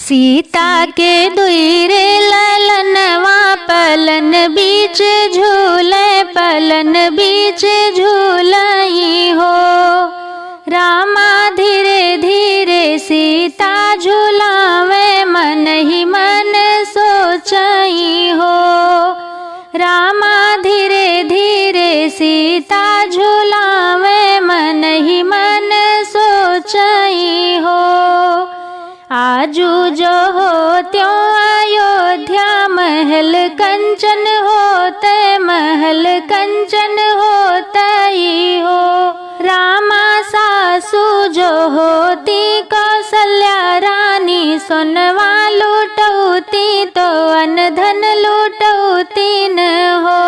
सीता के दुई रे ललनवा पलन बीच झूले पलन बीच झूलई हो। रामा धीरे धीरे सीता झूलावे मन ही मन सोचई हो। रामा धीरे धीरे सीता झूलावे मन ही मन सोचई हो। आजू जो हो त्यों अयोध्या महल कंचन होते महल कंचन होतई हो। रामा सासू जो होती कौशल्या रानी सोनवा लूटौती तो अन धन लूटौती न हो।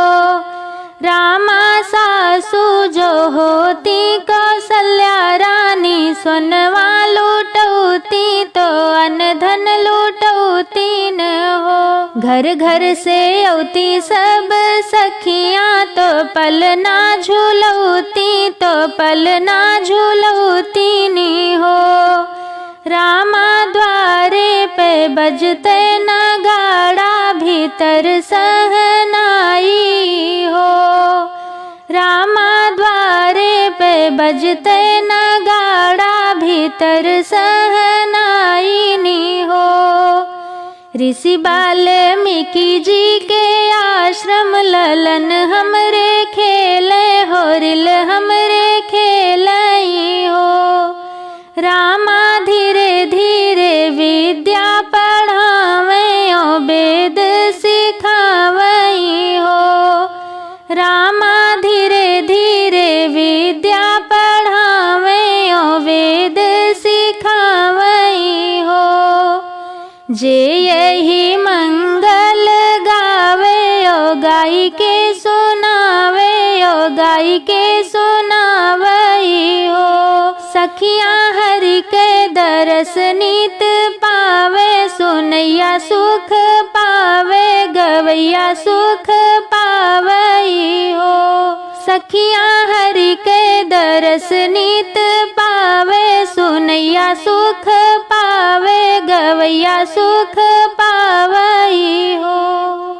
रामा सासू जो होती कौशल्या रानी सोनवा लूटौती तो अन धन लूटौती न हो। घर घर से औती सब सखियाँ तो पल ना झूलौती तो पल ना झूलौती नी हो। रामा द्वारे पे बजते नगाड़ा भीतर सहनाई हो। रामा द्वारे पे बजते नगाड़ा भीतर सहनाई नी हो। ऋषि वाल्मीकि जी के आश्रम ललन हमरे खेले होरिल हमरे खेलई हो। रामा धीरे धीरे विद्या पढ़ावे ओ वेद सिखावई हो। रामा धीरे धीरे विद्या पढ़ावे ओ वेद सिखावई हो। जे यही मंगल गावे ओ गाई के सुनावे ओ गाई के सुनावई हो। सखियाँ हरि के दरस नित पावे सुनैया सुख पावे गवैया सुख पावई हो। सखियाँ हरि के दरस नित पावे सुनैया सुख पावे गवैया सुख पावई हो।